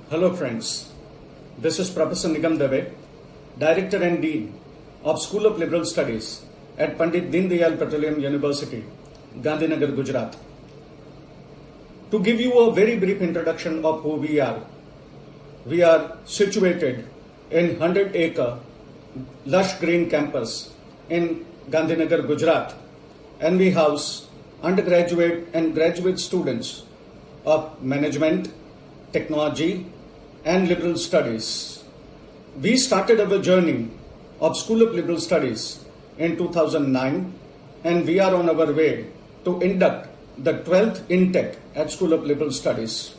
Hello friends, this is Professor Nigam Dave, Director and Dean of School of Liberal Studies at Pandit Deen Dayal Petroleum University, Gandhinagar, Gujarat. To give you a very brief introduction of who we are situated in 100-acre lush green campus in Gandhinagar, Gujarat, and we house undergraduate and graduate students of management, technology, and liberal studies. We started our journey of School of Liberal Studies in 2009, and we are on our way to induct the 12th intake at School of Liberal Studies.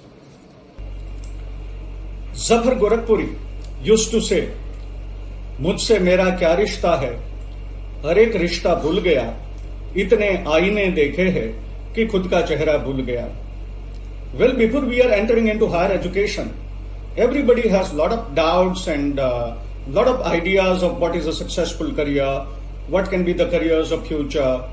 Zafar Gorakhpuri used to say, मुझसे मेरा क्या रिश्ता है, हर एक रिश्ता भूल गया, इतने आईने देखे हैं कि खुद का चेहरा भूल गया. Well, before we are entering into higher education, everybody has a lot of doubts and lot of ideas of what is a successful career, what can be the careers of future,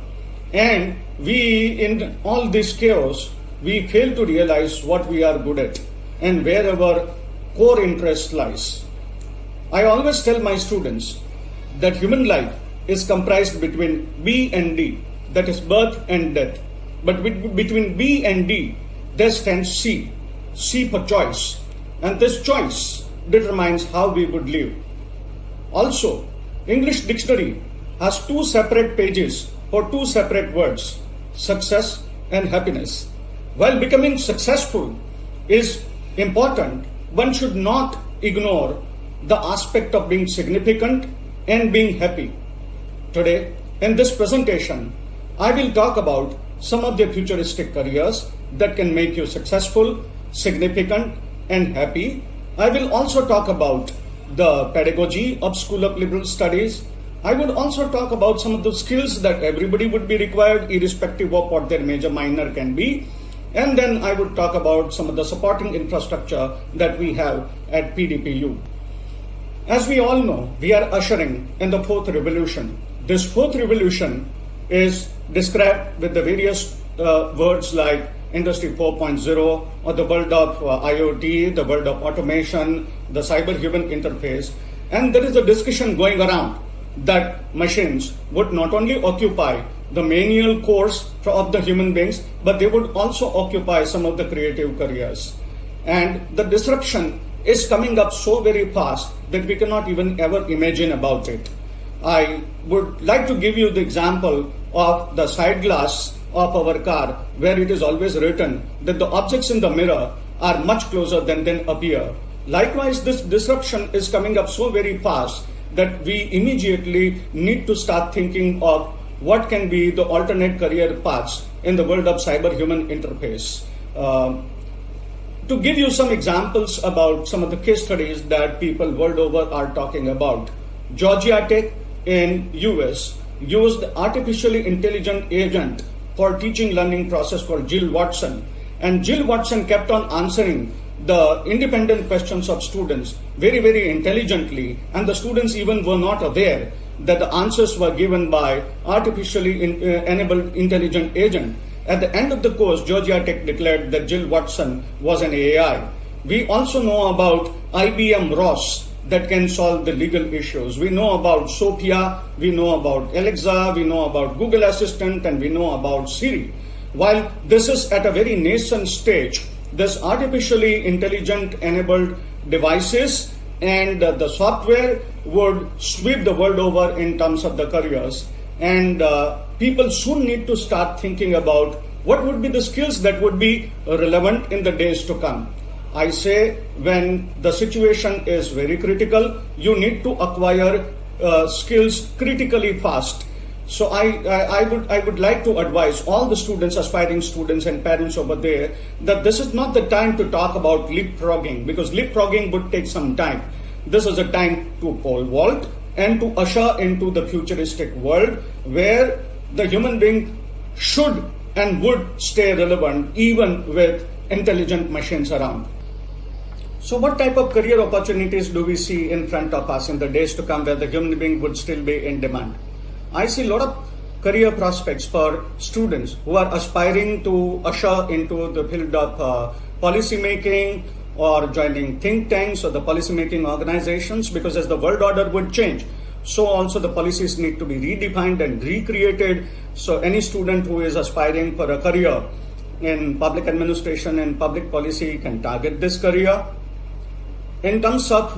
and we, in all this chaos, we fail to realize what we are good at and where our core interest lies. I always tell my students that human life is comprised between B and D, that is birth and death. But between B and D, there stands C for choice. And this choice determines how we would live. Also, English dictionary has two separate pages for two separate words, success and happiness. While becoming successful is important, one should not ignore the aspect of being significant and being happy. Today, in this presentation, I will talk about some of the futuristic careers that can make you successful, significant, and happy. I will also talk about the pedagogy of School of Liberal Studies. I would also talk about some of the skills that everybody would be required, irrespective of what their major minor can be. And then I would talk about some of the supporting infrastructure that we have at PDPU. As we all know, we are ushering in the fourth revolution. This fourth revolution is described with the various words like Industry 4.0 or the world of IoT, the world of automation, the cyber-human interface. And there is a discussion going around that machines would not only occupy the manual course of the human beings, but they would also occupy some of the creative careers. And the disruption is coming up so very fast that we cannot even ever imagine about it. I would like to give you the example of the side glass of our car, where it is always written that the objects in the mirror are much closer than appear. Likewise, this disruption is coming up so very fast that we immediately need to start thinking of what can be the alternate career paths in the world of cyber-human interface. To give you some examples about some of the case studies that people world over are talking about, Georgia Tech in US used artificially intelligent agent for teaching learning process called Jill Watson. And Jill Watson kept on answering the independent questions of students very, very intelligently, and the students even were not aware that the answers were given by artificially enabled intelligent agent. At the end of the course, Georgia Tech declared that Jill Watson was an AI. We also know about IBM ROS that can solve the legal issues. We know about Sophia, we know about Alexa, we know about Google Assistant, and we know about Siri. While this is at a very nascent stage, this artificially intelligent enabled devices and the software would sweep the world over in terms of the careers. And people soon need to start thinking about what would be the skills that would be relevant in the days to come. I say when the situation is very critical, you need to acquire skills critically fast. So I would like to advise all the students, aspiring students and parents over there, that this is not the time to talk about leapfrogging, because leapfrogging would take some time. This is a time to pole vault and to usher into the futuristic world where the human being should and would stay relevant even with intelligent machines around. So what type of career opportunities do we see in front of us in the days to come where the human being would still be in demand? I see a lot of career prospects for students who are aspiring to usher into the field of policy making, or joining think tanks or the policy making organizations, because as the world order would change, so also the policies need to be redefined and recreated. So any student who is aspiring for a career in public administration and public policy can target this career. In terms of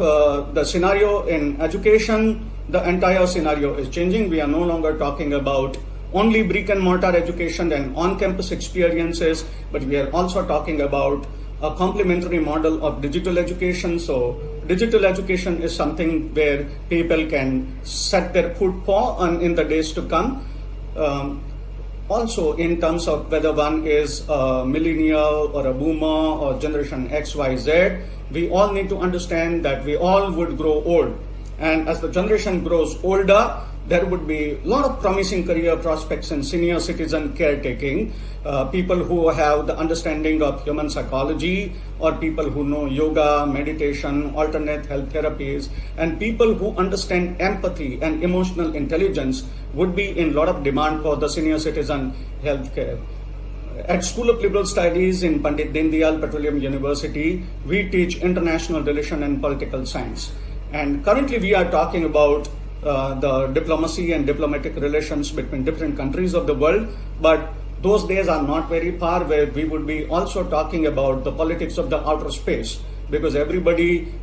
the scenario in education, the entire scenario is changing. We are no longer talking about only brick and mortar education and on-campus experiences, but we are also talking about a complementary model of digital education. So digital education is something where people can set their footpaw on in the days to come. Also, in terms of whether one is a millennial or a boomer or generation X, Y, Z, we all need to understand that we all would grow old. And as the generation grows older, there would be a lot of promising career prospects in senior citizen caretaking. People who have the understanding of human psychology, or people who know yoga, meditation, alternate health therapies, and people who understand empathy and emotional intelligence would be in a lot of demand for the senior citizen healthcare. At School of Liberal Studies in Pandit Dindayal Petroleum University, we teach international relation and political science. And currently we are talking about the diplomacy and diplomatic relations between different countries of the world, but those days are not very far where we would be also talking about the politics of the outer space, because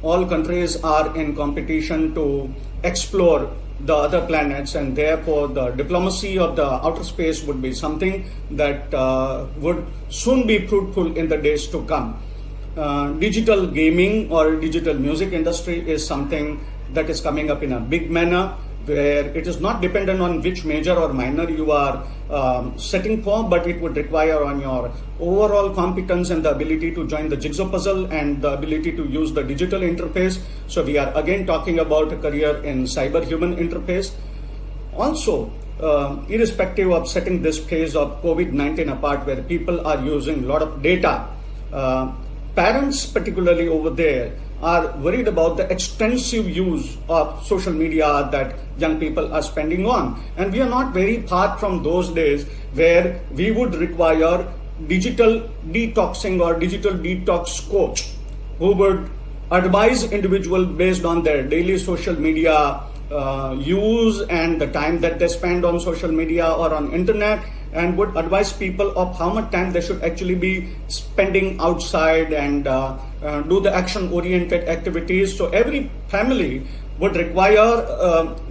all countries are in competition to explore the other planets, and therefore the diplomacy of the outer space would be something that would soon be fruitful in the days to come. Digital gaming or digital music industry is something that is coming up in a big manner, where it is not dependent on which major or minor you are setting for, but it would require on your overall competence and the ability to join the jigsaw puzzle and the ability to use the digital interface. So we are again talking about a career in cyber-human interface. Also, irrespective of setting this phase of COVID-19 apart, where people are using a lot of data, parents particularly over there are worried about the extensive use of social media that young people are spending on. And we are not very far from those days where we would require digital detoxing or digital detox coach who would advise individuals based on their daily social media use and the time that they spend on social media or on internet, and would advise people of how much time they should actually be spending outside and do the action-oriented activities. So every family would require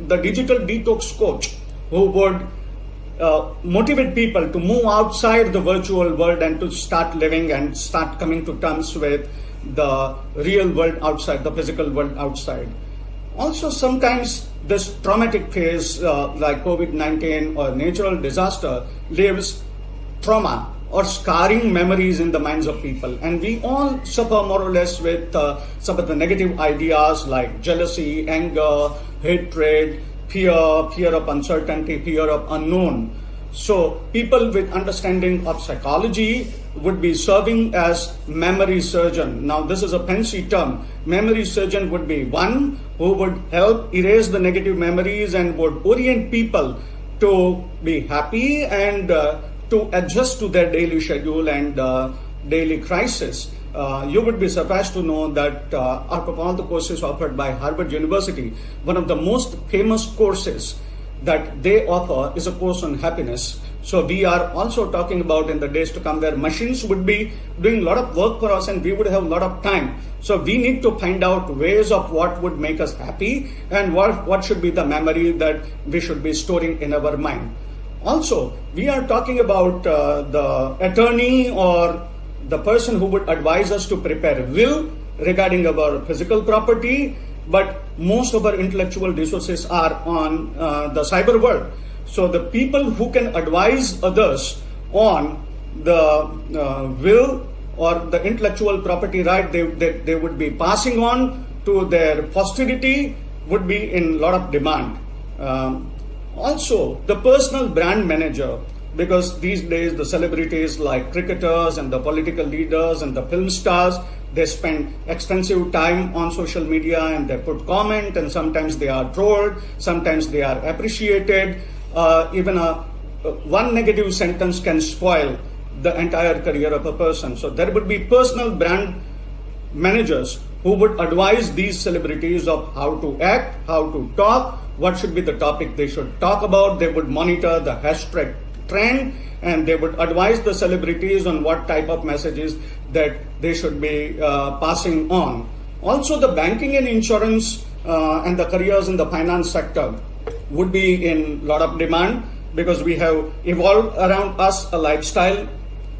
the digital detox coach who would motivate people to move outside the virtual world and to start living and start coming to terms with the real world outside, the physical world outside. Also, sometimes this traumatic phase like COVID-19 or natural disaster leaves trauma or scarring memories in the minds of people. And we all suffer more or less with some of the negative ideas like jealousy, anger, hatred, fear of uncertainty, fear of unknown. So people with understanding of psychology would be serving as memory surgeon. Now this is a fancy term. Memory surgeon would be one who would help erase the negative memories and would orient people to be happy and to adjust to their daily schedule and daily crisis. You would be surprised to know that out of all the courses offered by Harvard University, one of the most famous courses that they offer is a course on happiness. So we are also talking about in the days to come where machines would be doing a lot of work for us and we would have a lot of time. So we need to find out ways of what would make us happy and what should be the memory that we should be storing in our mind. Also, we are talking about the attorney or the person who would advise us to prepare a will regarding our physical property, but most of our intellectual resources are on the cyber world. So the people who can advise others on the will or the intellectual property right they would be passing on to their posterity would be in a lot of demand. Also, the personal brand manager, because these days the celebrities like cricketers and the political leaders and the film stars, they spend extensive time on social media and they put comment, and sometimes they are trolled, sometimes they are appreciated. Even one negative sentence can spoil the entire career of a person. So there would be personal brand managers who would advise these celebrities of how to act, how to talk, what should be the topic they should talk about. They would monitor the hashtag trend, and they would advise the celebrities on what type of messages that they should be passing on. Also, the banking and insurance and the careers in the finance sector would be in lot of demand, because we have evolved around us a lifestyle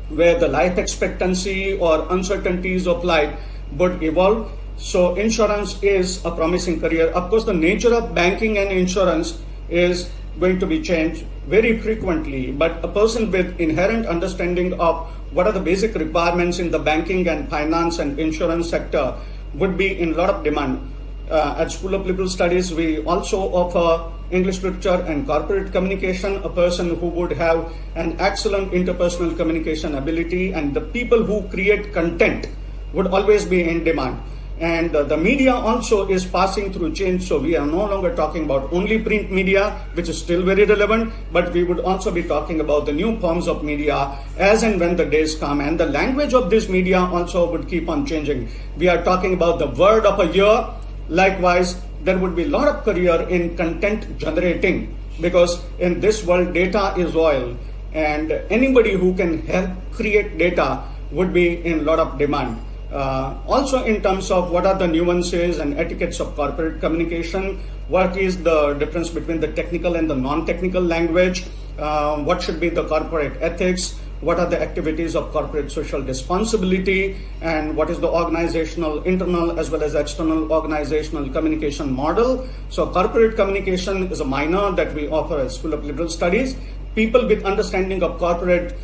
where the life expectancy or uncertainties of life would evolve. So insurance is a promising career. Of course, the nature of banking and insurance is going to be changed very frequently, but a person with inherent understanding of what are the basic requirements in the banking and finance and insurance sector would be in a lot of demand. At School of Liberal Studies, we also offer English literature and corporate communication, a person who would have an excellent interpersonal communication ability, and the people who create content would always be in demand. And the media also is passing through change, so we are no longer talking about only print media, which is still very relevant, but we would also be talking about the new forms of media as and when the days come, and the language of this media also would keep on changing. We are talking about the word of a year. Likewise, there would be a lot of career in content generating, because in this world data is oil, and anybody who can help create data would be in a lot of demand. Also in terms of what are the nuances and etiquettes of corporate communication, what is the difference between the technical and the non-technical language, what should be the corporate ethics, what are the activities of corporate social responsibility, and what is the organizational internal as well as external organizational communication model. So corporate communication is a minor that we offer at School of Liberal Studies. People with understanding of corporate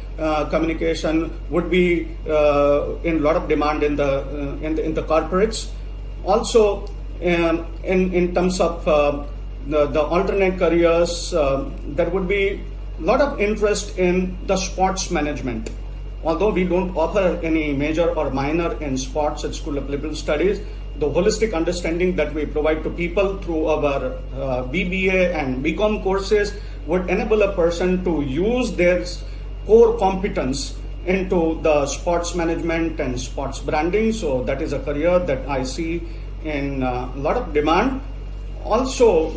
communication would be in a lot of demand in the corporates. Also, in terms of the alternate careers, there would be a lot of interest in the sports management. Although we don't offer any major or minor in sports at School of Liberal Studies, the holistic understanding that we provide to people through our BBA and BCom courses would enable a person to use their core competence into the sports management and sports branding. So that is a career that I see in a lot of demand. Also,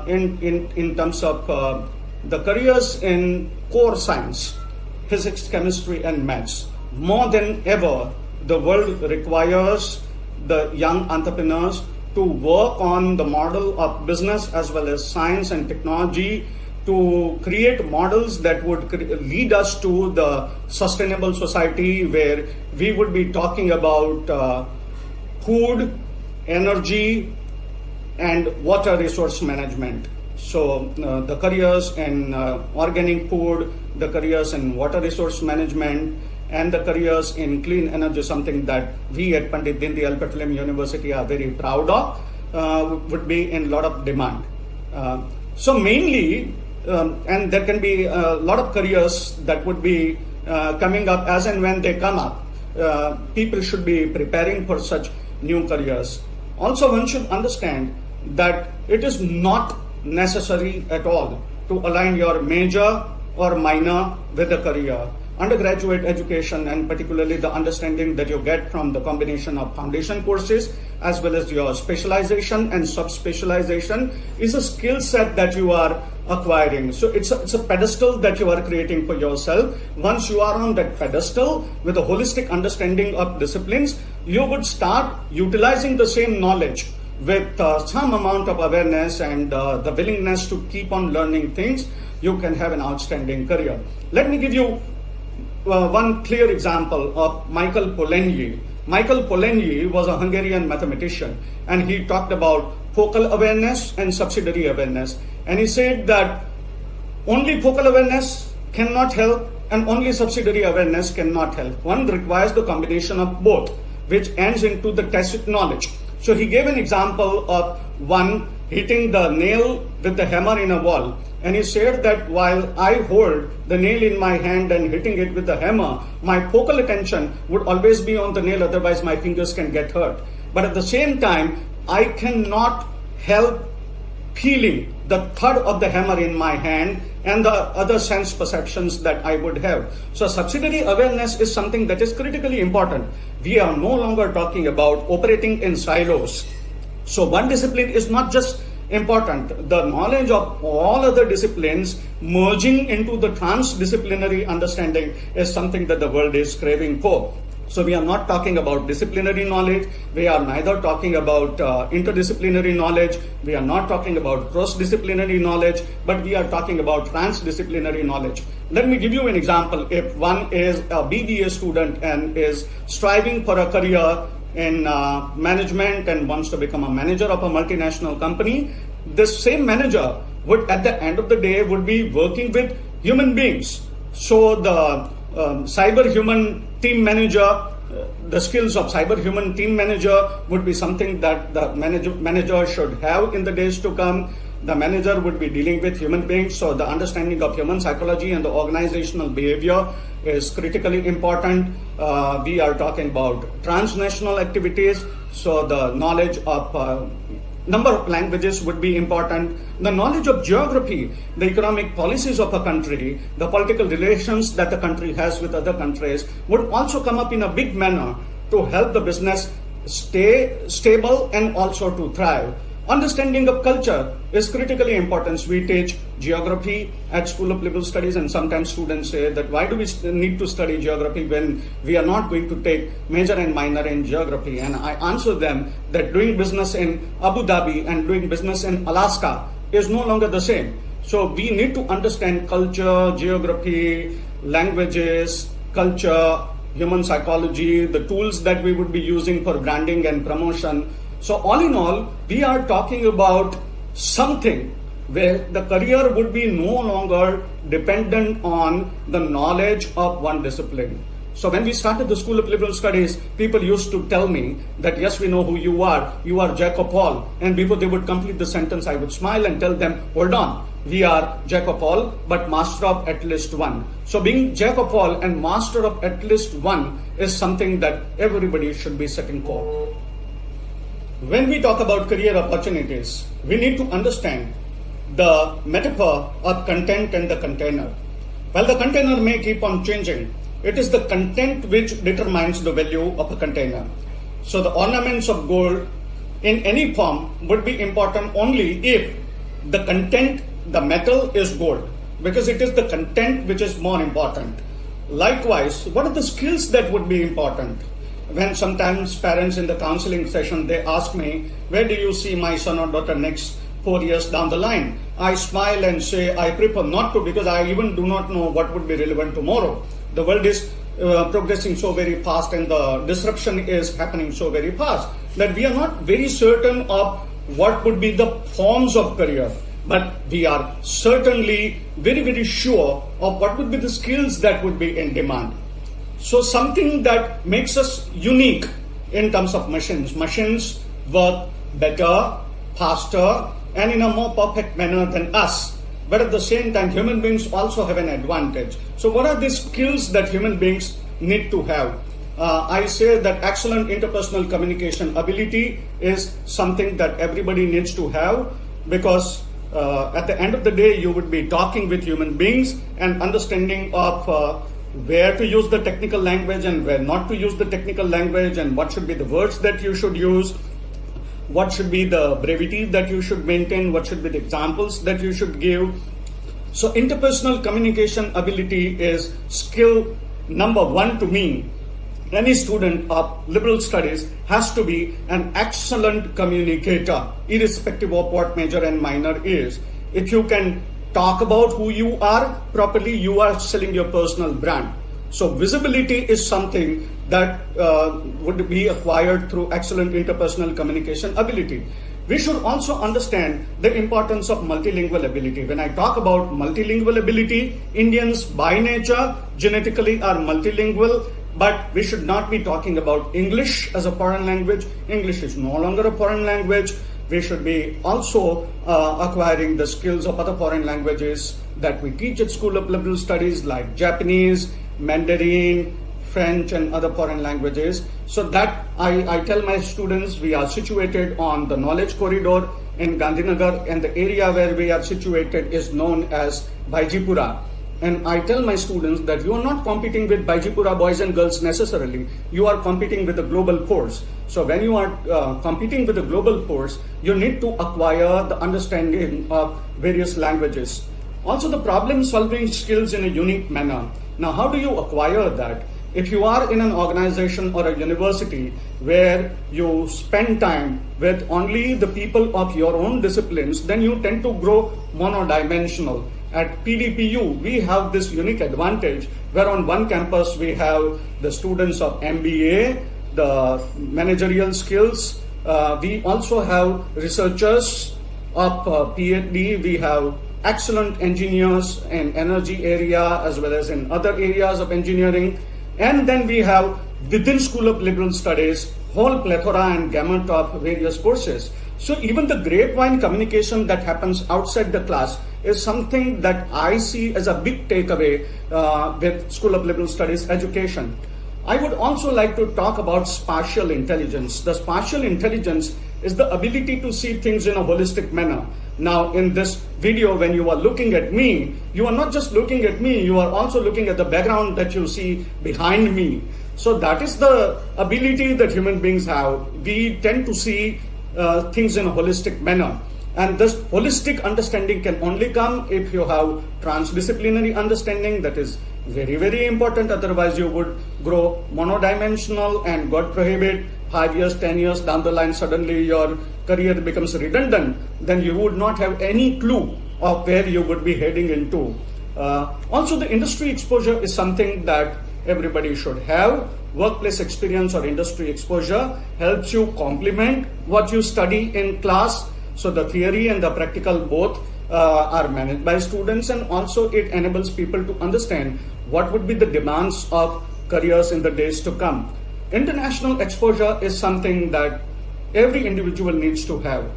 in terms of the careers in core science, physics, chemistry, and maths, more than ever, the world requires the young entrepreneurs to work on the model of business as well as science and technology to create models that would lead us to the sustainable society, where we would be talking about food, energy, and water resource management. So the careers in organic food, the careers in water resource management, and the careers in clean energy, something that we at Pandit Dindayal Petroleum University are very proud of, would be in a lot of demand. So mainly, and there can be a lot of careers that would be coming up as and when they come up. People should be preparing for such new careers. Also, one should understand that it is not necessary at all to align your major or minor with a career. Undergraduate education, and particularly the understanding that you get from the combination of foundation courses as well as your specialization and sub-specialization, is a skill set that you are acquiring. So it's a pedestal that you are creating for yourself. Once you are on that pedestal with a holistic understanding of disciplines, you would start utilizing the same knowledge with some amount of awareness and the willingness to keep on learning things. You can have an outstanding career. Let me give you one clear example of Michael Polanyi. Michael Polanyi was a Hungarian mathematician, and he talked about focal awareness and subsidiary awareness. And he said that only focal awareness cannot help and only subsidiary awareness cannot help. One requires the combination of both, which ends into the tacit knowledge. So he gave an example of one hitting the nail with the hammer in a wall. And he said that while I hold the nail in my hand and hitting it with the hammer, my focal attention would always be on the nail, otherwise my fingers can get hurt. But at the same time, I cannot help feeling the thud of the hammer in my hand and the other sense perceptions that I would have. So subsidiary awareness is something that is critically important. We are no longer talking about operating in silos. So one discipline is not just important. The knowledge of all other disciplines merging into the transdisciplinary understanding is something that the world is craving for. So we are not talking about disciplinary knowledge. We are neither talking about interdisciplinary knowledge. We are not talking about cross-disciplinary knowledge, but we are talking about transdisciplinary knowledge. Let me give you an example. If one is a BBA student and is striving for a career in management and wants to become a manager of a multinational company, this same manager would at the end of the day would be working with human beings. So the cyber human team manager, the skills of cyber human team manager would be something that the manager should have in the days to come. The manager would be dealing with human beings, so the understanding of human psychology and the organizational behavior is critically important. We are talking about transnational activities, so the knowledge of number of languages would be important. The knowledge of geography, the economic policies of a country, the political relations that the country has with other countries would also come up in a big manner to help the business stay stable and also to thrive. Understanding of culture is critically important. We teach geography at School of Liberal Studies, and sometimes students say that why do we need to study geography when we are not going to take major and minor in geography? And I answer them that doing business in Abu Dhabi and doing business in Alaska is no longer the same. So we need to understand culture, geography, languages, culture, human psychology, the tools that we would be using for branding and promotion. So all in all, we are talking about something where the career would be no longer dependent on the knowledge of one discipline. So when we started the School of Liberal Studies, people used to tell me that yes, we know who you are Jack of all. And before they would complete the sentence, I would smile and tell them, hold on, we are Jack of all, but master of at least one. So being Jack of all and master of at least one is something that everybody should be setting for. When we talk about career opportunities, we need to understand the metaphor of content and the container. While the container may keep on changing, it is the content which determines the value of a container. So the ornaments of gold in any form would be important only if the content, the metal is gold, because it is the content which is more important. Likewise, what are the skills that would be important? When sometimes parents in the counseling session, they ask me, where do you see my son or daughter next 4 years down the line? I smile and say, I prefer not to, because I even do not know what would be relevant tomorrow. The world is progressing so very fast and the disruption is happening so very fast that we are not very certain of what would be the forms of career. But we are certainly very, very sure of what would be the skills that would be in demand. So something that makes us unique in terms of machines. Machines work better, faster, and in a more perfect manner than us. But at the same time, human beings also have an advantage. So what are the skills that human beings need to have? I say that excellent interpersonal communication ability is something that everybody needs to have, because at the end of the day, you would be talking with human beings, and understanding of where to use the technical language and where not to use the technical language, and what should be the words that you should use, what should be the brevity that you should maintain, what should be the examples that you should give. So interpersonal communication ability is skill number one to me. Any student of liberal studies has to be an excellent communicator, irrespective of what major and minor is. If you can talk about who you are properly, you are selling your personal brand. So visibility is something that would be acquired through excellent interpersonal communication ability. We should also understand the importance of multilingual ability. When I talk about multilingual ability, Indians by nature genetically are multilingual, but we should not be talking about English as a foreign language. English is no longer a foreign language. We should be also acquiring the skills of other foreign languages that we teach at School of Liberal Studies, like Japanese, Mandarin, French and other foreign languages. So that I tell my students we are situated on the knowledge corridor in Gandhinagar, and the area where we are situated is known as Baijipura. And I tell my students that you are not competing with Baijipura boys and girls necessarily. You are competing with the global force. So when you are competing with the global force, you need to acquire the understanding of various languages. Also the problem solving skills in a unique manner. Now how do you acquire that? If you are in an organization or a university where you spend time with only the people of your own disciplines, then you tend to grow monodimensional. At PDPU, we have this unique advantage where on one campus we have the students of MBA, the managerial skills. We also have researchers of PhD. We have excellent engineers in energy area as well as in other areas of engineering. And then we have within School of Liberal Studies whole plethora and gamut of various courses. So even the grapevine communication that happens outside the class is something that I see as a big takeaway with School of Liberal Studies education. I would also like to talk about spatial intelligence. The spatial intelligence is the ability to see things in a holistic manner. Now in this video, when you are looking at me, you are not just looking at me, you are also looking at the background that you see behind me. So that is the ability that human beings have. We tend to see things in a holistic manner. And this holistic understanding can only come if you have transdisciplinary understanding. That is very, very important. Otherwise, you would grow monodimensional, and God prohibit, 5 years, 10 years down the line, suddenly your career becomes redundant. Then you would not have any clue of where you would be heading into. Also, the industry exposure is something that everybody should have. Workplace experience or industry exposure helps you complement what you study in class. So the theory and the practical both are managed by students, and also it enables people to understand what would be the demands of careers in the days to come. International exposure is something that every individual needs to have,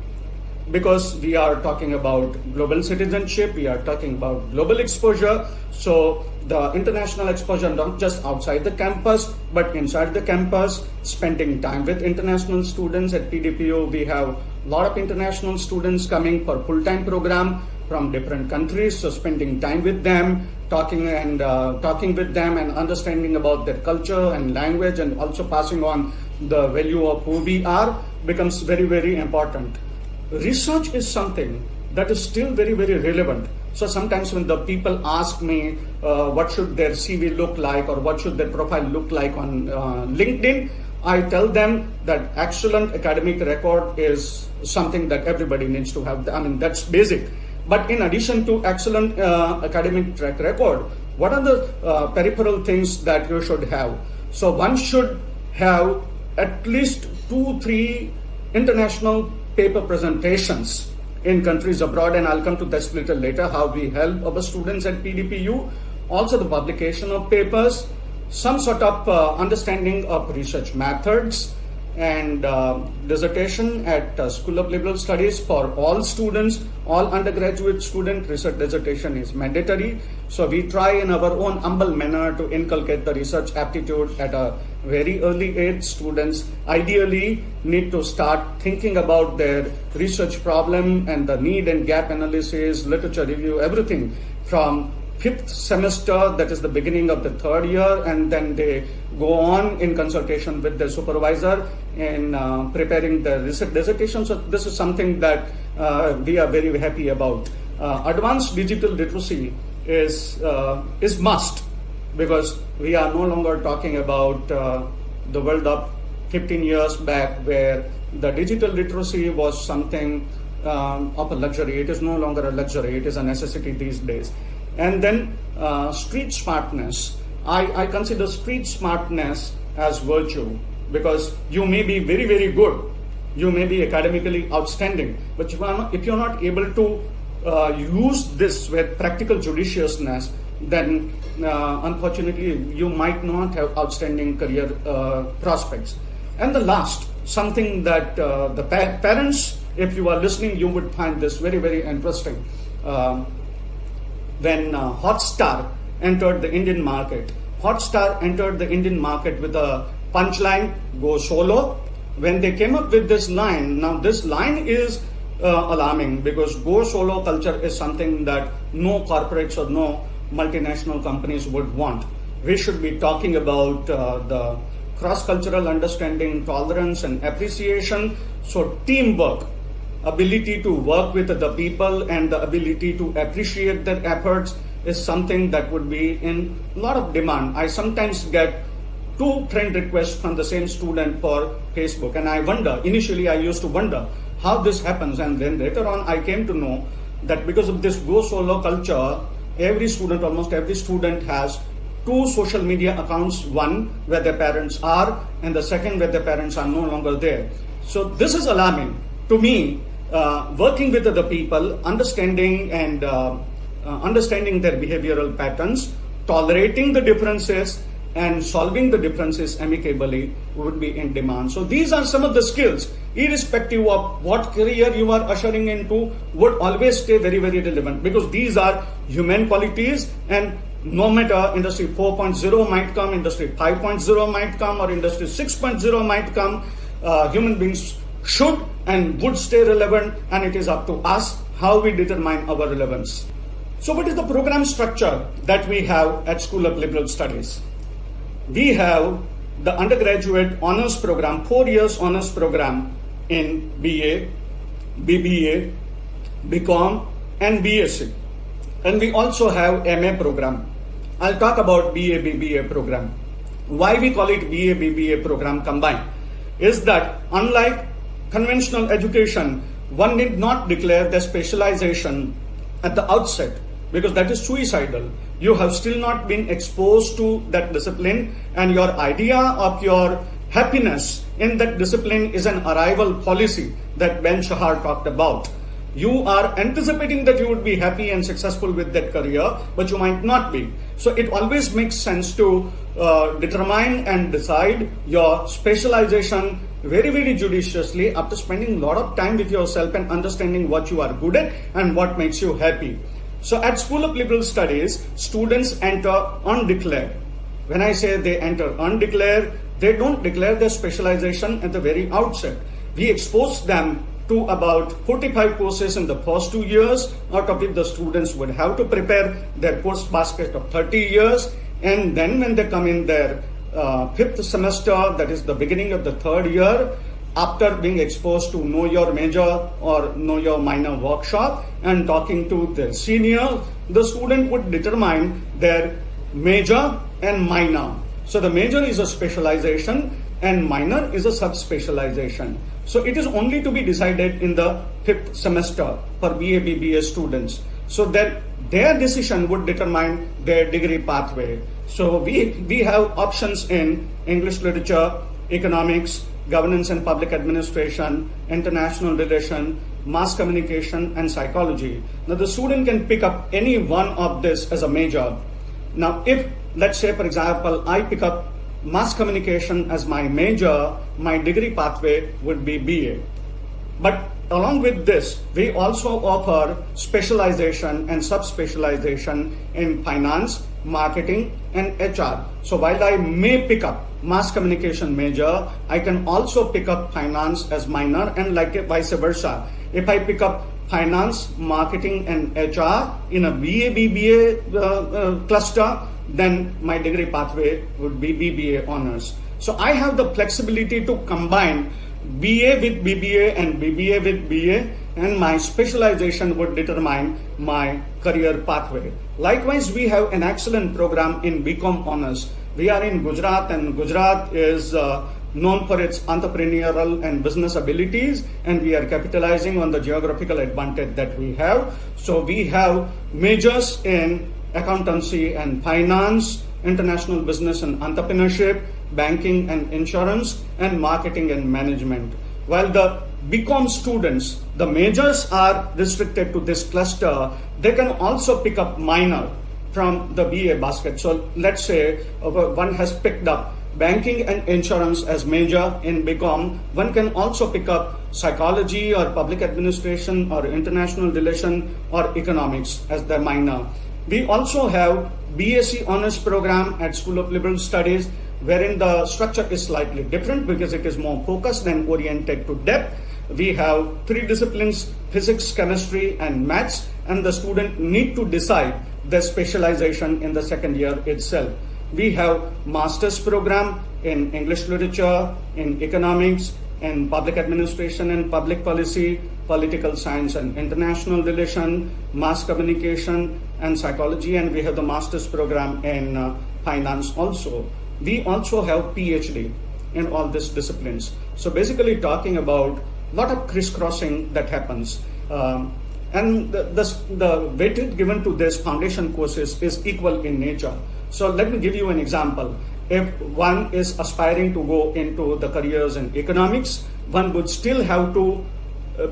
because we are talking about global citizenship, we are talking about global exposure. So the international exposure, not just outside the campus, but inside the campus, spending time with international students. At PDPU, we have a lot of international students coming for full-time program from different countries. So spending time with them, talking with them and understanding about their culture and language, and also passing on the value of who we are becomes very, very important. Research is something that is still very, very relevant. So sometimes when the people ask me what should their CV look like or what should their profile look like on LinkedIn, I tell them that excellent academic record is something that everybody needs to have. I mean, that's basic. But in addition to excellent academic track record, what are the peripheral things that you should have? So one should have at least 2-3 international paper presentations in countries abroad, and I'll come to that little later, how we help our students at PDPU. Also the publication of papers, some sort of understanding of research methods, and dissertation at School of Liberal Studies for all students, all undergraduate student. Research dissertation is mandatory. So we try in our own humble manner to inculcate the research aptitude at a very early age. Students ideally need to start thinking about their research problem and the need and gap analysis, literature review, everything from 5th semester, that is the beginning of the 3rd year, and then they go on in consultation with their supervisor in preparing the research dissertation. So this is something that we are very happy about. Advanced digital literacy is must, because we are no longer talking about the world of 15 years back where the digital literacy was something of a luxury. It is no longer a luxury, it is a necessity these days. And then street smartness. I consider street smartness as virtue, because you may be very, very good, you may be academically outstanding, but if you're not able to use this with practical judiciousness, then unfortunately you might not have outstanding career prospects. And the last, something that the parents, if you are listening, you would find this very, very interesting. When Hotstar entered the Indian market, Hotstar entered the Indian market with a punchline, go solo. When they came up with this line, now this line is alarming because go solo culture is something that no corporates or no multinational companies would want. We should be talking about the cross-cultural understanding, tolerance and appreciation. So teamwork, ability to work with the people and the ability to appreciate their efforts is something that would be in a lot of demand. I sometimes get 2 friend requests from the same student for Facebook, and I wonder, initially I used to wonder how this happens, and then later on I came to know that because of this go solo culture, almost every student has 2 social media accounts, one where their parents are and the second where their parents are no longer there. So this is alarming to me. Working with other people, understanding their behavioral patterns, tolerating the differences and solving the differences amicably would be in demand. So these are some of the skills, irrespective of what career you are ushering into, would always stay very, very relevant, because these are human qualities, and no matter Industry 4.0 might come, Industry 5.0 might come, or Industry 6.0 might come, human beings should and would stay relevant, and it is up to us how we determine our relevance. So what is the program structure that we have at School of Liberal Studies? We have the undergraduate honors program, 4 years honors program in BA, BBA, BCom and BSc. And we also have MA program. I'll talk about BA, BBA program. Why we call it BA, BBA program combined is that unlike conventional education, one need not declare the specialization at the outset, because that is suicidal. You have still not been exposed to that discipline, and your idea of your happiness in that discipline is an arrival policy that Ben Shahar talked about. You are anticipating that you would be happy and successful with that career, but you might not be. So it always makes sense to determine and decide your specialization very, very judiciously after spending a lot of time with yourself and understanding what you are good at and what makes you happy. So at School of Liberal Studies, students enter undeclared. When I say they enter undeclared, they don't declare their specialization at the very outset. We expose them to about 45 courses in the first 2 years, out of which the students would have to prepare their course basket of 30 years. And then when they come in their 5th semester, that is the beginning of the 3rd year, after being exposed to Know Your Major or Know Your Minor workshop and talking to their senior, the student would determine their major and minor. So the major is a specialization and minor is a sub-specialization. So it is only to be decided in the 5th semester for BA, BBA students. So that their decision would determine their degree pathway. So we have options in English literature, economics, governance and public administration, international relation, mass communication and psychology. Now the student can pick up any one of this as a major. Now if, let's say for example, I pick up mass communication as my major, my degree pathway would be BA. But along with this, we also offer specialization and sub-specialization in finance, marketing and HR. So while I may pick up mass communication major, I can also pick up finance as minor, and like vice versa. If I pick up finance, marketing and HR in a BA, BBA cluster, then my degree pathway would be BBA honors. So I have the flexibility to combine BA with BBA and BBA with BA, and my specialization would determine my career pathway. Likewise, we have an excellent program in BCom honors. We are in Gujarat, and Gujarat is known for its entrepreneurial and business abilities, and we are capitalizing on the geographical advantage that we have. So we have majors in accountancy and finance, international business and entrepreneurship, banking and insurance, and marketing and management. While the BCom students, the majors are restricted to this cluster, they can also pick up minor from the BA basket. So let's say one has picked up banking and insurance as major in BCom, one can also pick up psychology or public administration or international relation or economics as their minor. We also have BSc Honors Program at School of Liberal Studies, wherein the structure is slightly different because it is more focused and oriented to depth. We have 3 disciplines, physics, chemistry, and maths, and the student need to decide their specialization in the second year itself. We have master's program in English literature, in economics, in public administration and public policy, political science and international relation, mass communication and psychology, and we have the master's program in finance also. We also have PhD in all these disciplines. So basically talking about a lot of crisscrossing that happens. And the weightage given to this foundation courses is equal in nature. So let me give you an example. If one is aspiring to go into the careers in economics, one would still have to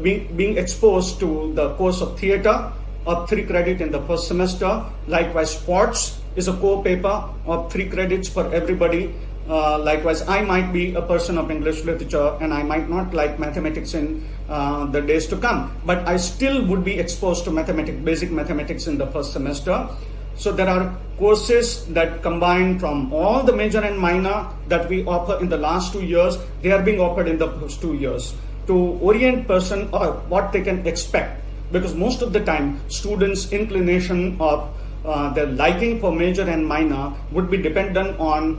being exposed to the course of theatre of 3 credits in the first semester. Likewise, sports is a core paper of 3 credits for everybody. Likewise, I might be a person of English literature and I might not like mathematics in the days to come, but I still would be exposed to basic mathematics in the first semester. So there are courses that combine from all the major and minor that we offer in the last 2 years. They are being offered in the first 2 years to orient person or what they can expect, because most of the time students' inclination of their liking for major and minor would be dependent on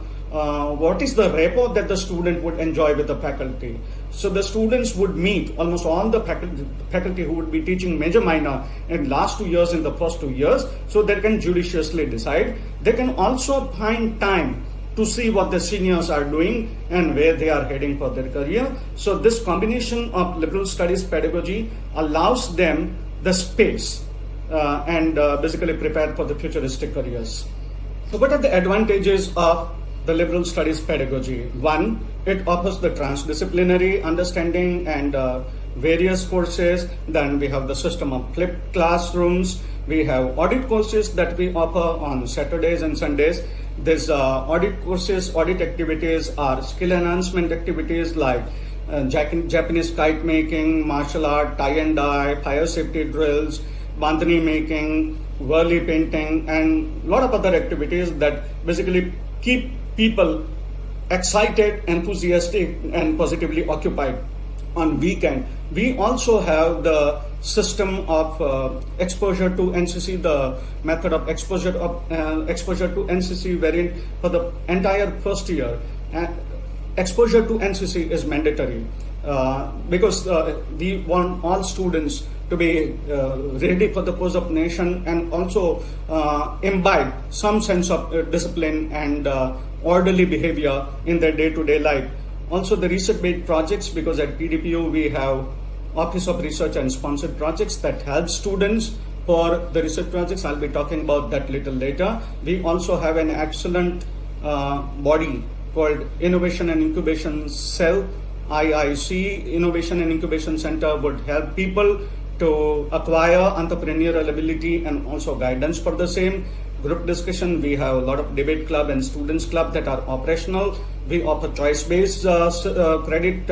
what is the rapport that the student would enjoy with the faculty. So the students would meet almost all the faculty who would be teaching major minor in last 2 years, in the first 2 years, so they can judiciously decide. They can also find time to see what the seniors are doing and where they are heading for their career. So this combination of liberal studies pedagogy allows them the space and basically prepare for the futuristic careers. So what are the advantages of the liberal studies pedagogy? One, it offers the transdisciplinary understanding and various courses. Then we have the system of flipped classrooms. We have audit courses that we offer on Saturdays and Sundays. These audit courses, audit activities are skill enhancement activities like Japanese kite making, martial art, tie and dye, fire safety drills, bandhani making, Worley painting, and a lot of other activities that basically keep people excited, enthusiastic, and positively occupied on weekend. We also have the system of exposure to NCC, the method of exposure to NCC, wherein for the entire first year, exposure to NCC is mandatory because we want all students to be ready for the cause of nation and also imbibe some sense of discipline and orderly behavior in their day-to-day life. Also the research-based projects, because at PDPU we have Office of Research and sponsored projects that help students for the research projects. I'll be talking about that little later. We also have an excellent body called Innovation and Incubation Cell, IIC. Innovation and Incubation Center would help people to acquire entrepreneurial ability and also guidance for the same. Group discussion, we have a lot of debate club and students club that are operational. We offer choice-based credit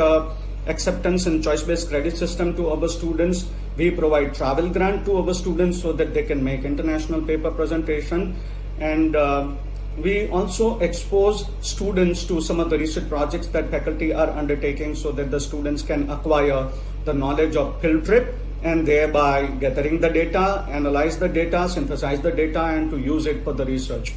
acceptance and choice-based credit system to our students. We provide travel grant to our students so that they can make international paper presentation. And we also expose students to some of the research projects that faculty are undertaking so that the students can acquire the knowledge of field trip and thereby gathering the data, analyze the data, synthesize the data, and to use it for the research.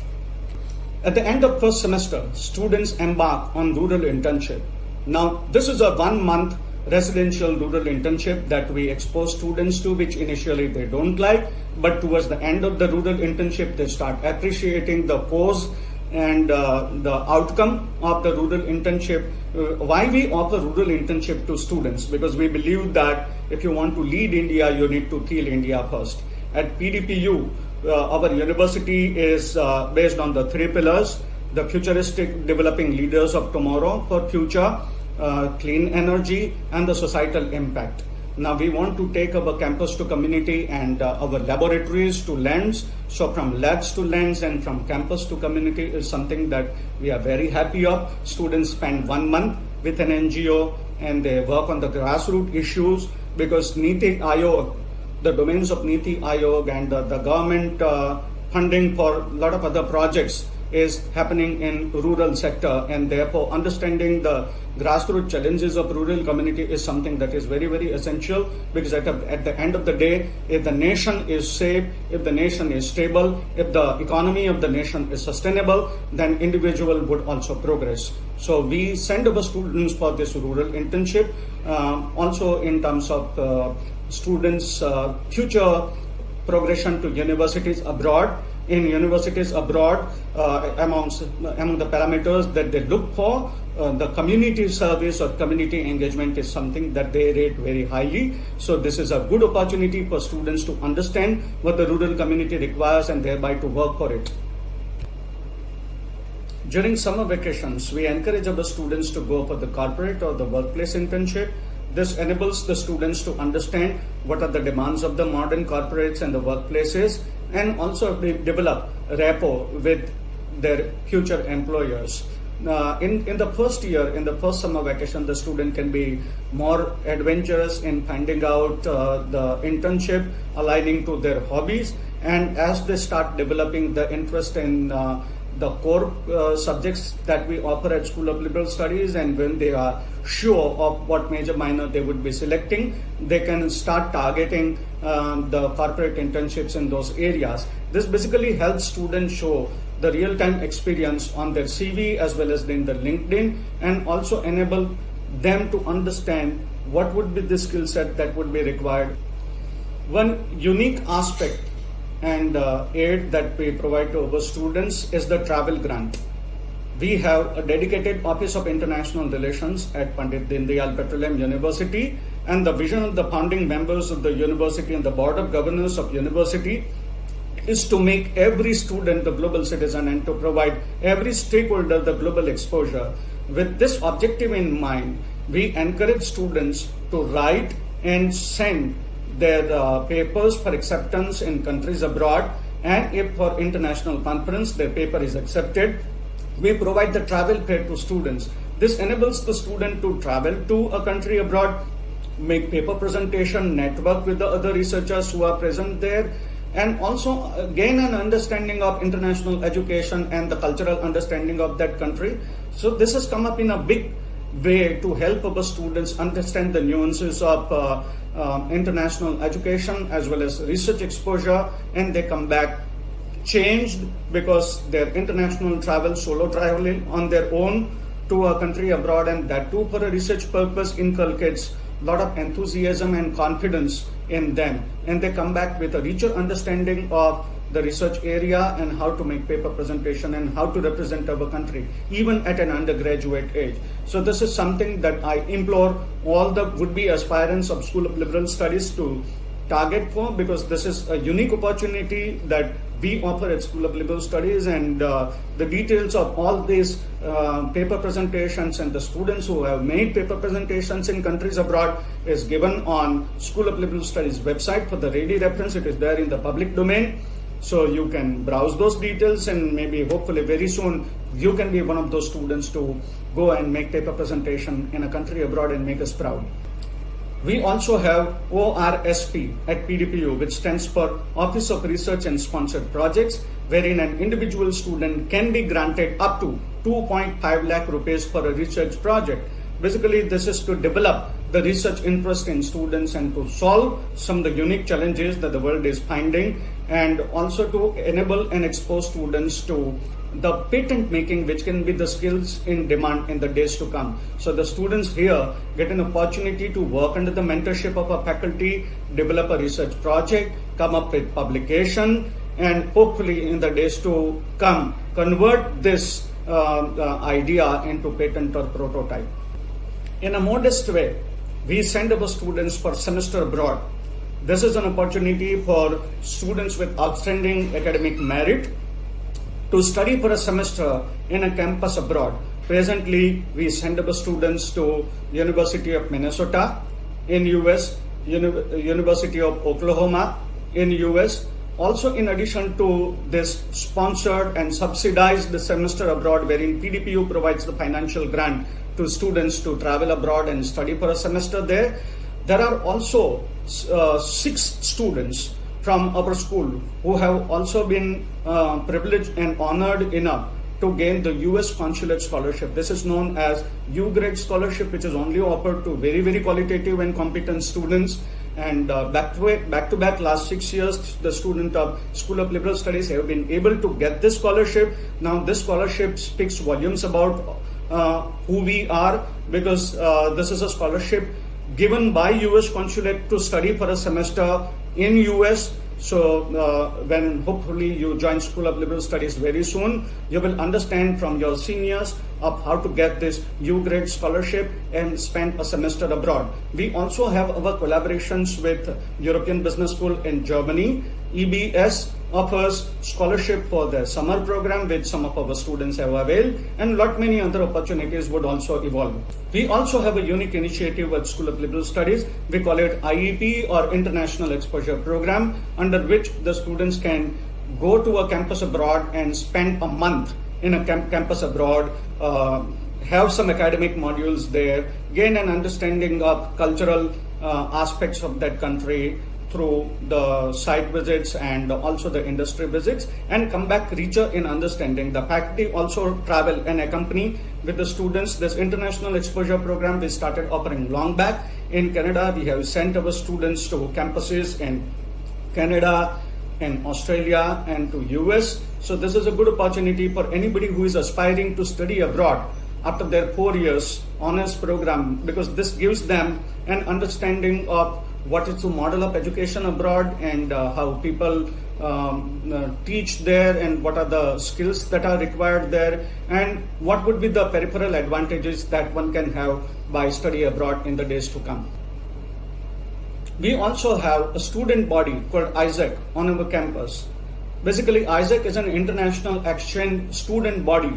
At the end of first semester, students embark on rural internship. Now, this is a 1 month residential rural internship that we expose students to, which initially they don't like, but towards the end of the rural internship, they start appreciating the pose and the outcome of the rural internship. Why we offer rural internship to students? Because we believe that if you want to lead India, you need to kill India first. At PDPU, our university is based on the 3 pillars: the futuristic developing leaders of tomorrow for future, clean energy, and the societal impact. Now we want to take our campus to community and our laboratories to lands. So from labs to lands and from campus to community is something that we are very happy of. Students spend 1 month with an NGO and they work on the grassroots issues, because Niti Aayog, the domains of Niti Aayog and the government funding for a lot of other projects is happening in rural sector, and therefore understanding the grassroots challenges of rural community is something that is very, very essential, because at the end of the day, if the nation is safe, if the nation is stable, if the economy of the nation is sustainable, then individual would also progress. So we send our students for this rural internship, also in terms of students' future progression to universities abroad. In universities abroad, among the parameters that they look for, the community service or community engagement is something that they rate very highly. So this is a good opportunity for students to understand what the rural community requires and thereby to work for it. During summer vacations, we encourage our students to go for the corporate or the workplace internship. This enables the students to understand what are the demands of the modern corporates and the workplaces, and also develop rapport with their future employers. In the first year, in the first summer vacation, the student can be more adventurous in finding out the internship, aligning to their hobbies, and as they start developing the interest in the core subjects that we offer at School of Liberal Studies, and when they are sure of what major minor they would be selecting, they can start targeting the corporate internships in those areas. This basically helps students show the real-time experience on their CV as well as in the LinkedIn, and also enable them to understand what would be the skill set that would be required. One unique aspect and aid that we provide to our students is the travel grant. We have a dedicated Office of International Relations at Pandit Dindayal Petroleum University, and the vision of the founding members of the university and the Board of Governors of University is to make every student the global citizen and to provide every stakeholder the global exposure. With this objective in mind, we encourage students to write and send their papers for acceptance in countries abroad, and if for international conference their paper is accepted, we provide the travel pay to students. This enables the student to travel to a country abroad, make paper presentation, network with the other researchers who are present there, and also gain an understanding of international education and the cultural understanding of that country. So this has come up in a big way to help our students understand the nuances of international education as well as research exposure, and they come back changed because their international travel, solo traveling on their own to a country abroad, and that too for a research purpose, inculcates a lot of enthusiasm and confidence in them, and they come back with a richer understanding of the research area and how to make paper presentation and how to represent our country even at an undergraduate age. So this is something that I implore all the would-be aspirants of School of Liberal Studies to target for, because this is a unique opportunity that we offer at School of Liberal Studies, and the details of all these paper presentations and the students who have made paper presentations in countries abroad is given on School of Liberal Studies website for the ready reference. It is there in the public domain. So you can browse those details, and maybe hopefully very soon you can be one of those students to go and make paper presentation in a country abroad and make us proud. We also have ORSP at PDPU, which stands for Office of Research and Sponsored Projects, wherein an individual student can be granted up to 2.5 lakh rupees for a research project. Basically, this is to develop the research interest in students and to solve some of the unique challenges that the world is finding, and also to enable and expose students to the patent making, which can be the skills in demand in the days to come. So the students here get an opportunity to work under the mentorship of a faculty, develop a research project, come up with publication, and hopefully in the days to come convert this idea into patent or prototype. In a modest way, we send our students for semester abroad. This is an opportunity for students with outstanding academic merit to study for a semester in a campus abroad. Presently, we send our students to University of Minnesota in US, University of Oklahoma in US. Also, in addition to this sponsored and subsidized semester abroad, wherein PDPU provides the financial grant to students to travel abroad and study for a semester there, there are also 6 students from our school who have also been privileged and honored enough to gain the US Consulate Scholarship. This is known as U grade scholarship, which is only offered to very, very qualitative and competent students. And back to back last 6 years, the student of School of Liberal Studies have been able to get this scholarship. Now this scholarship speaks volumes about who we are, because this is a scholarship given by US Consulate to study for a semester in US. So when hopefully you join School of Liberal Studies very soon, you will understand from your seniors of how to get this U grade scholarship and spend a semester abroad. We also have our collaborations with European Business School in Germany. EBS offers scholarship for the summer program, which some of our students have availed, and lot many other opportunities would also evolve. We also have a unique initiative at School of Liberal Studies. We call it IEP, or International Exposure Program, under which the students can go to a campus abroad and spend a month in a campus abroad, have some academic modules there, gain an understanding of cultural aspects of that country through the site visits and also the industry visits, and come back richer in understanding. The faculty also travel and accompany with the students. This international exposure program we started offering long back. In Canada, we have sent our students to campuses in Canada and Australia and to US. So this is a good opportunity for anybody who is aspiring to study abroad after their 4 years honors program, because this gives them an understanding of what is the model of education abroad, and how people teach there, and what are the skills that are required there, and what would be the peripheral advantages that one can have by study abroad in the days to come. We also have a student body called ISEC on our campus. Basically, ISEC is an international exchange student body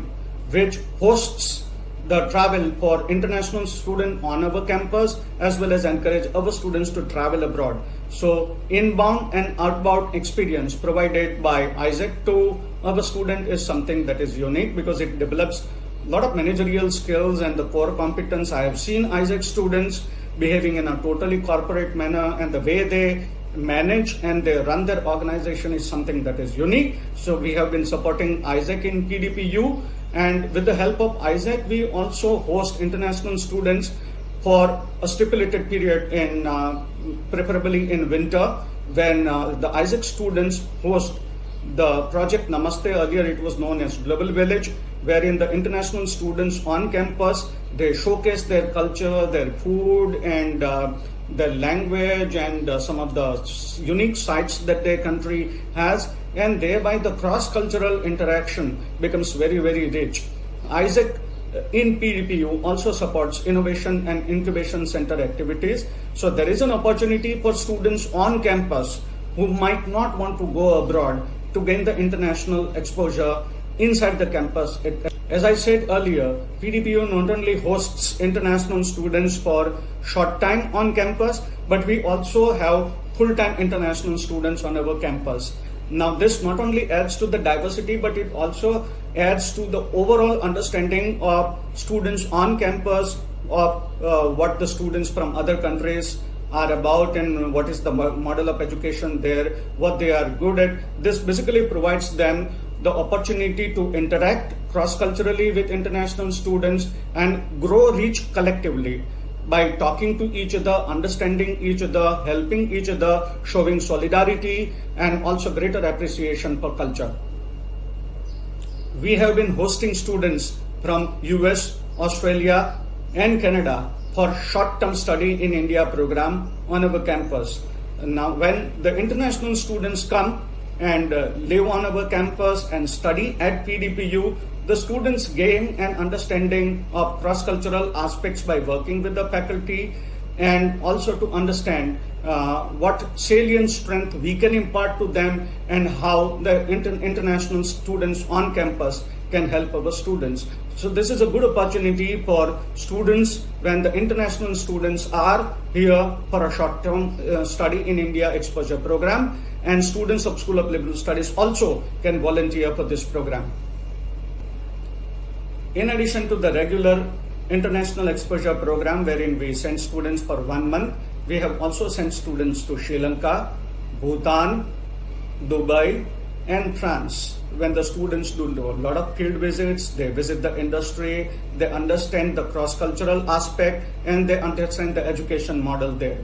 which hosts the travel for international students on our campus, as well as encourage our students to travel abroad. So inbound and outbound experience provided by ISEC to our student is something that is unique, because it develops a lot of managerial skills and the core competence. I have seen ISEC students behaving in a totally corporate manner, and the way they manage and they run their organization is something that is unique. So we have been supporting ISEC in PDPU, and with the help of ISEC, we also host international students for a stipulated period, in preferably in winter, when the ISEC students host the project Namaste. Earlier it was known as Global Village, wherein the international students on campus, they showcase their culture, their food, and their language, and some of the unique sites that their country has, and thereby the cross-cultural interaction becomes very, very rich. ISEC in PDPU also supports innovation and incubation center activities. So there is an opportunity for students on campus who might not want to go abroad to gain the international exposure inside the campus. As I said earlier, PDPU not only hosts international students for short time on campus, but we also have full-time international students on our campus. Now this not only adds to the diversity, but it also adds to the overall understanding of students on campus, of what the students from other countries are about, and what is the model of education there, what they are good at. This basically provides them the opportunity to interact cross-culturally with international students and grow rich collectively by talking to each other, understanding each other, helping each other, showing solidarity, and also greater appreciation for culture. We have been hosting students from US, Australia, and Canada for short-term study in India program on our campus. Now, when the international students come and live on our campus and study at PDPU, the students gain an understanding of cross-cultural aspects by working with the faculty, and also to understand what salient strength we can impart to them, and how the international students on campus can help our students. So this is a good opportunity for students when the international students are here for a short-term study in India exposure program, and students of School of Liberal Studies also can volunteer for this program. In addition to the regular international exposure program wherein we send students for 1 month, we have also sent students to Sri Lanka, Bhutan, Dubai, and France. When the students do a lot of field visits, they visit the industry, they understand the cross-cultural aspect, and they understand the education model there.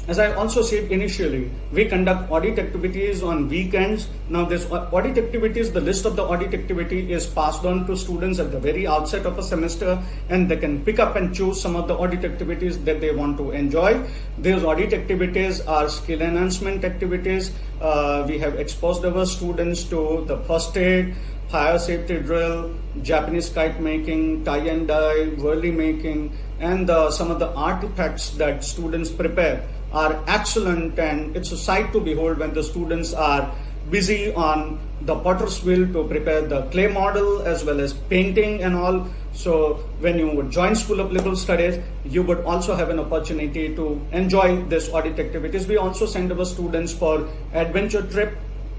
As I also said initially, we conduct audit activities on weekends. Now this audit activities, the list of the audit activity is passed on to students at the very outset of a semester, and they can pick up and choose some of the audit activities that they want to enjoy. These audit activities are skill enhancement activities. We have exposed our students to the first aid, fire safety drill, Japanese kite making, tie and dye, whirly making, and some of the artifacts that students prepare are excellent, and it's a sight to behold when the students are busy on the potter's wheel to prepare the clay model as well as painting and all. So when you would join School of Liberal Studies, you would also have an opportunity to enjoy this audit activities. We also send our students for adventure trip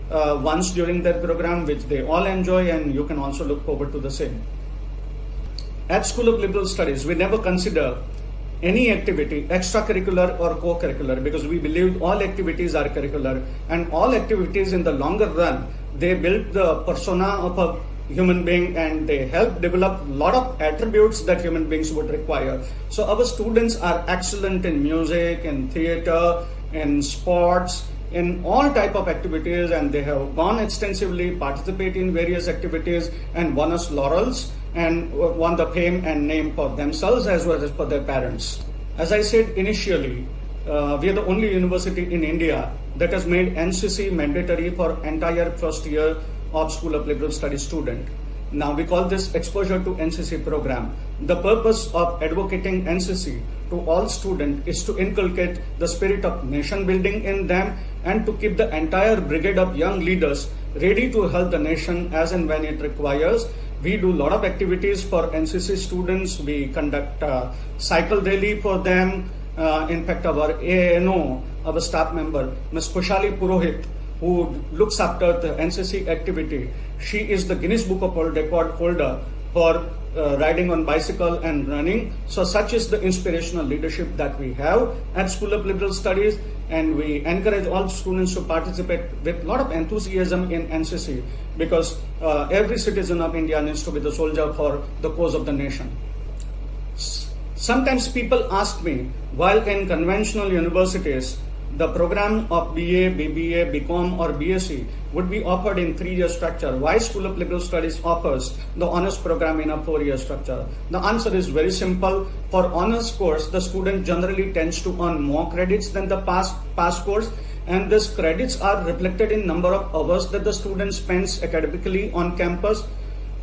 once during their program, which they all enjoy, and you can also look forward to the same. At School of Liberal Studies, we never consider any activity extracurricular or co-curricular, because we believe all activities are curricular, and all activities in the longer run, they build the persona of a human being, and they help develop a lot of attributes that human beings would require. So our students are excellent in music, in theater, in sports, in all type of activities, and they have gone extensively, participate in various activities, and won us laurels and won the fame and name for themselves as well as for their parents. As I said initially, we are the only university in India that has made NCC mandatory for entire first year of School of Liberal Studies student. Now we call this exposure to NCC program. The purpose of advocating NCC to all students is to inculcate the spirit of nation building in them, and to keep the entire brigade of young leaders ready to help the nation as and when it requires. We do a lot of activities for NCC students. We conduct cycle rally for them. In fact, our ANO, our staff member, Ms. Kushali Purohit, who looks after the NCC activity, she is the Guinness Book of World Record holder for riding on bicycle and running. So such is the inspirational leadership that we have at School of Liberal Studies, and we encourage all students to participate with a lot of enthusiasm in NCC, because every citizen of India needs to be the soldier for the cause of the nation. Sometimes people ask me, while in conventional universities, the program of BA, BBA, BCom or BSc would be offered in 3-year structure, why School of Liberal Studies offers the honors program in a 4-year structure? The answer is very simple. For honors course, the student generally tends to earn more credits than the past course, and these credits are reflected in number of hours that the student spends academically on campus.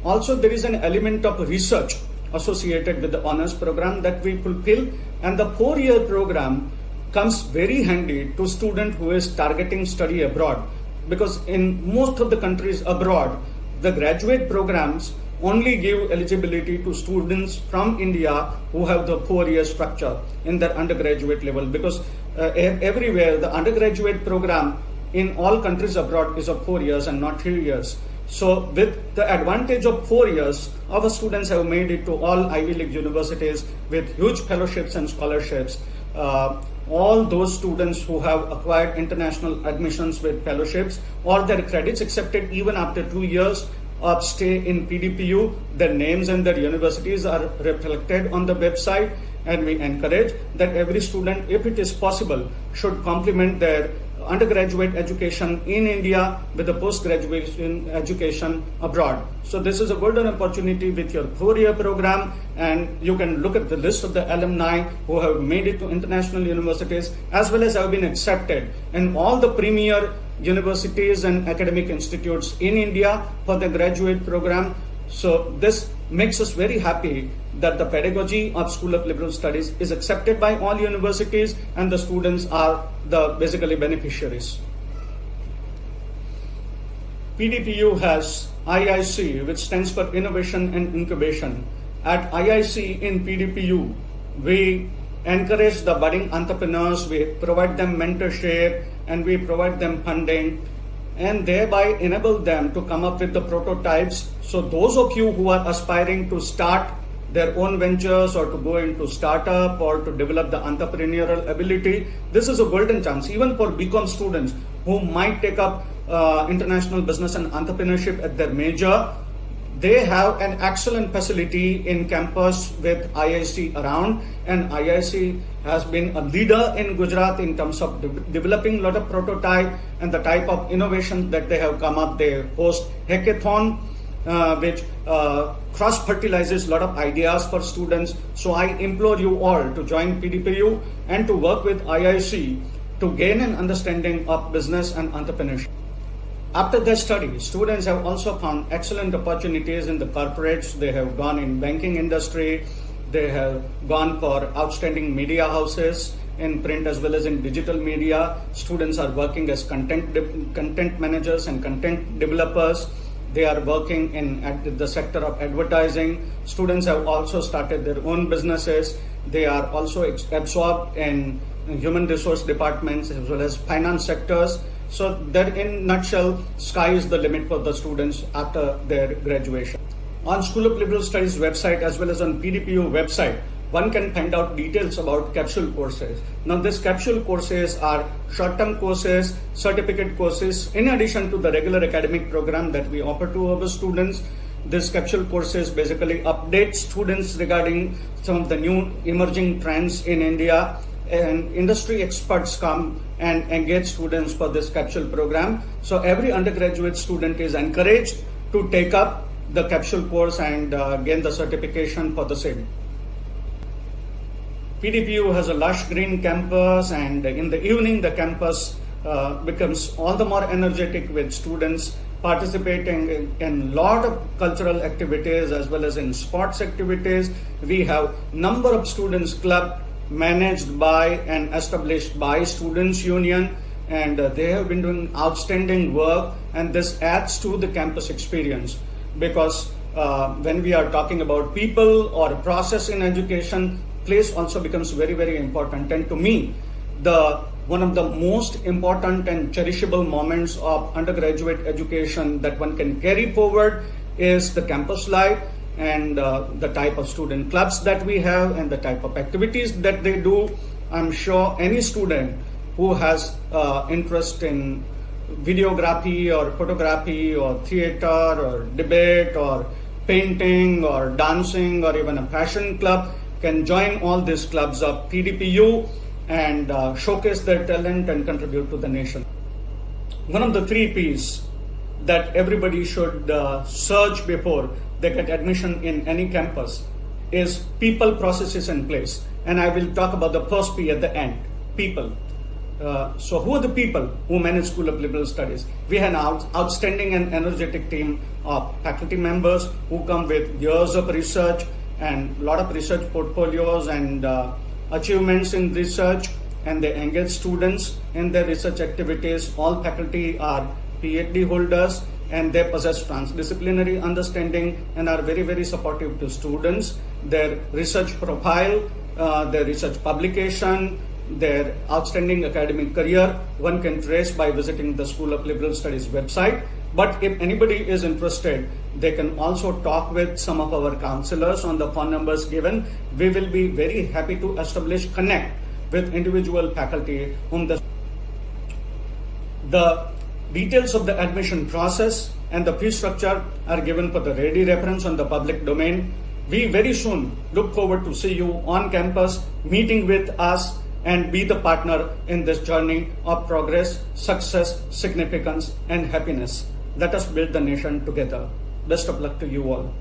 Also, there is an element of research associated with the honors program that we fulfill, and the 4-year program comes very handy to student who is targeting study abroad, because in most of the countries abroad, the graduate programs only give eligibility to students from India who have the 4-year structure in their undergraduate level, because everywhere the undergraduate program in all countries abroad is of 4 years and not 3 years. So with the advantage of 4 years, our students have made it to all Ivy League universities with huge fellowships and scholarships. All those students who have acquired international admissions with fellowships or their credits accepted even after 2 years of stay in PDPU, their names and their universities are reflected on the website, and we encourage that every student, if it is possible, should complement their undergraduate education in India with a post-graduation education abroad. So this is a golden opportunity with your 4-year program, and you can look at the list of the alumni who have made it to international universities as well as have been accepted in all the premier universities and academic institutes in India for the graduate program. So this makes us very happy that the pedagogy of School of Liberal Studies is accepted by all universities, and the students are the basically beneficiaries. PDPU has IIC, which stands for Innovation and Incubation. At IIC in PDPU, we encourage the budding entrepreneurs, we provide them mentorship, and we provide them funding, and thereby enable them to come up with the prototypes. So those of you who are aspiring to start their own ventures or to go into startup or to develop the entrepreneurial ability, this is a golden chance. Even for BCom students who might take up international business and entrepreneurship at their major. They have an excellent facility in campus with IIC around, and IIC has been a leader in Gujarat in terms of developing a lot of prototype and the type of innovation that they have come up. They host hackathon, which cross-fertilizes a lot of ideas for students. So I implore you all to join PDPU and to work with IIC to gain an understanding of business and entrepreneurship. After their study, students have also found excellent opportunities in the corporates. They have gone in banking industry. They have gone for outstanding media houses in print as well as in digital media. Students are working as content managers and content developers. They are working at the sector of advertising. Students have also started their own businesses. They are also absorbed in human resource departments as well as finance sectors. So that in nutshell, sky is the limit for the students after their graduation. On School of Liberal Studies website as well as on PDPU website, one can find out details about capsule courses. Now these capsule courses are short-term courses, certificate courses, in addition to the regular academic program that we offer to our students. This capsule courses basically update students regarding some of the new emerging trends in India, and industry experts come and engage students for this capsule program. So every undergraduate student is encouraged to take up the capsule course and gain the certification for the same. PDPU has a lush green campus, and in the evening the campus becomes all the more energetic with students participating in lot of cultural activities as well as in sports activities. We have number of students club managed by and established by Students Union, and they have been doing outstanding work, and this adds to the campus experience, because when we are talking about people or process in education, place also becomes very, very important. And to me, one of the most important and cherishable moments of undergraduate education that one can carry forward is the campus life, and the type of student clubs that we have and the type of activities that they do. I'm sure any student who has interest in videography or photography or theater or debate or painting or dancing or even a fashion club can join all these clubs of PDPU and showcase their talent and contribute to the nation. One of the 3 P's that everybody should search before they get admission in any campus is people, processes, and place. And I will talk about the first P at the end, people. So who are the people who manage School of Liberal Studies? We have an outstanding and energetic team of faculty members who come with years of research and a lot of research portfolios and achievements in research, and they engage students in their research activities. All faculty are PhD holders, and they possess transdisciplinary understanding and are very, very supportive to students. Their research profile, their research publication, their outstanding academic career, one can trace by visiting the School of Liberal Studies website. But if anybody is interested, they can also talk with some of our counselors on the phone numbers given. We will be very happy to connect with individual faculty whom the details of the admission process and the fee structure are given for the ready reference on the public domain. We very soon look forward to see you on campus, meeting with us, and be the partner in this journey of progress, success, significance, and happiness. Let us build the nation together. Best of luck to you all.